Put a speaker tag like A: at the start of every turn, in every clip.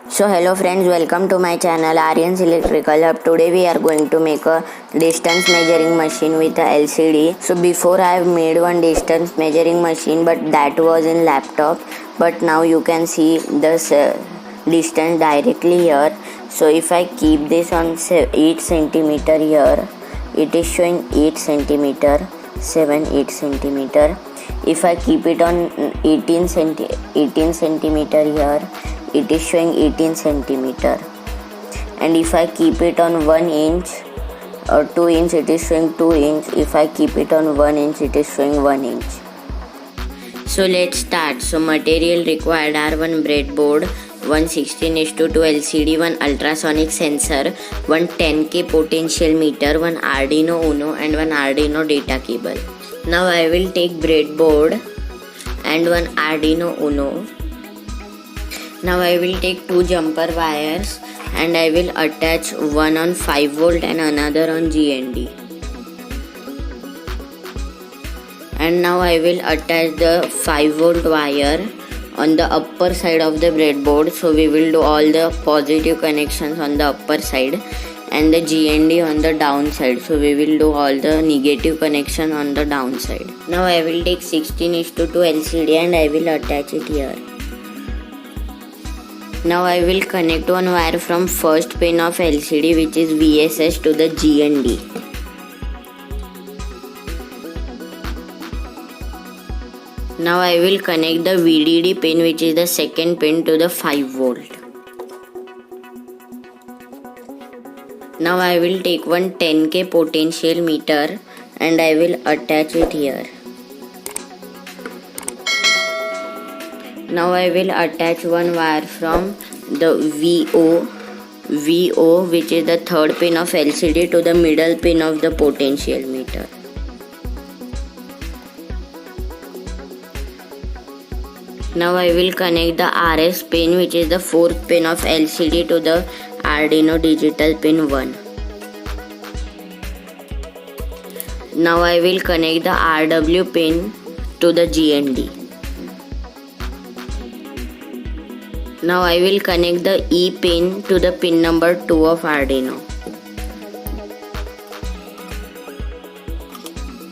A: So hello friends, welcome to my channel Aryan's Electrical Hub. Today we are going to make a distance measuring machine with a LCD. So before I have made one distance measuring machine, but that was in laptop. But now you can see this distance directly here. So if I keep this on 8 centimeter here, it is showing 8 centimeter, 8 centimeter. If I keep it on 18 centimeter here, it is showing 18 centimeter. And if I keep it on 1 inch or 2 inch, it is showing 2 inch. If I keep it on 1 inch, it is showing 1 inch. So let's start. So material required are one breadboard, one 16:2 LCD, one ultrasonic sensor, one 10K potential meter, one Arduino Uno and one Arduino data cable. Now I will take breadboard and one Arduino Uno. Now I will take two jumper wires and I will attach one on 5 volt and another on GND. And now I will attach the 5 volt wire on the upper side of the breadboard. So we will do all the positive connections on the upper side and the GND on the downside. So we will do all the negative connection on the downside. Now I will take 16:2 LCD and I will attach it here. Now I will connect one wire from first pin of LCD, which is VSS, to the GND. Now I will connect the VDD pin, which is the second pin, to the 5 volt. Now I will take one 10K potential meter and I will attach it here. Now I will attach one wire from the VO, which is the third pin of LCD, to the middle pin of the potential meter. Now I will connect the RS pin, which is the fourth pin of LCD, to the Arduino digital pin 1. Now I will connect the RW pin to the GND. Now I will connect the E pin to the pin number 2 of Arduino.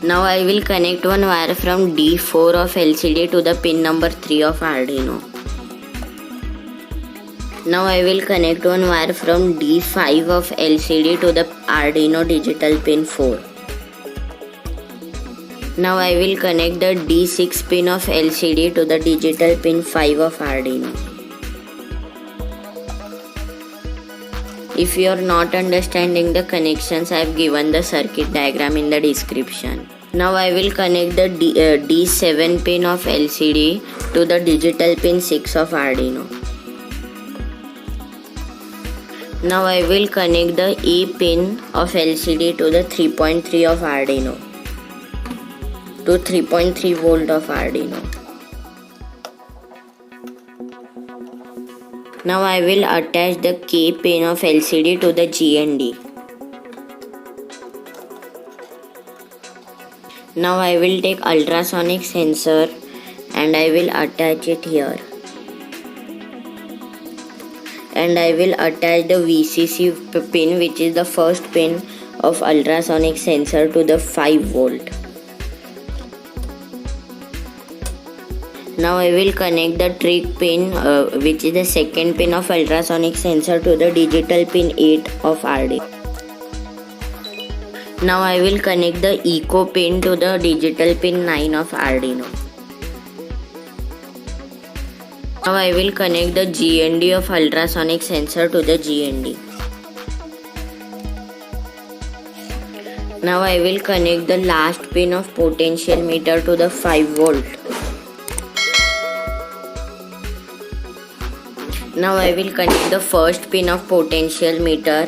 A: Now I will connect one wire from D4 of LCD to the pin number 3 of Arduino. Now I will connect one wire from D5 of LCD to the Arduino digital pin 4. Now I will connect the D6 pin of LCD to the digital pin 5 of Arduino. If you are not understanding the connections, I have given the circuit diagram in the description. Now I will connect the D7 pin of LCD to the digital pin 6 of Arduino. Now I will connect the E pin of LCD to the 3.3 of Arduino, to 3.3 volt of Arduino. Now I will attach the K pin of LCD to the GND. Now I will take ultrasonic sensor and I will attach it here. And I will attach the VCC pin, which is the first pin of ultrasonic sensor, to the 5 volt. Now I will connect the trig pin, which is the second pin of ultrasonic sensor, to the digital pin 8 of Arduino. Now I will connect the echo pin to the digital pin 9 of Arduino. Now I will connect the GND of ultrasonic sensor to the GND. Now I will connect the last pin of potential meter to the 5 volt. Now I will connect the first pin of potential meter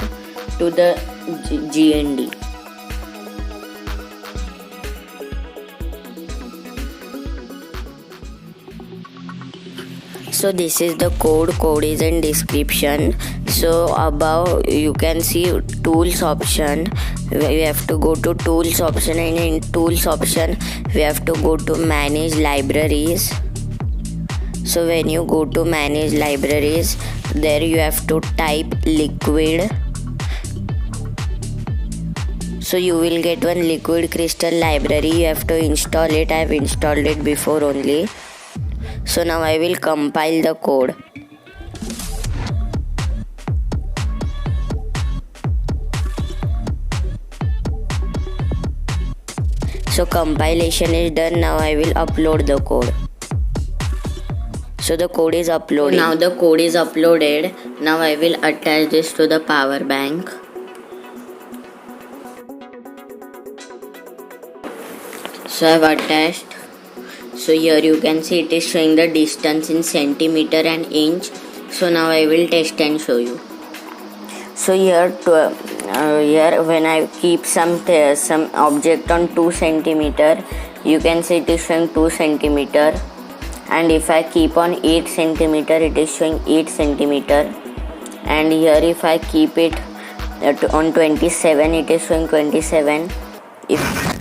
A: to the GND. So this is the code is in description. So above you can see tools option. We have to go to tools option, and in tools option we have to go to manage libraries. So when you go to manage libraries, there you have to type liquid. So you will get one liquid crystal library. You have to install it. I have installed it before only. So now I will compile the code. So compilation is done. Now I will upload the code. So the code is uploaded. Now the code is uploaded. Now I will attach this to the power bank. So I have attached. So here you can see it is showing the distance in centimeter and inch. So now I will test and show you. So here when I keep some object on 2 centimeter, you can see it is showing 2 centimeter. And if I keep on 8 centimeter, it is showing 8 centimeter. And here if I keep it on 27, it is showing 27. If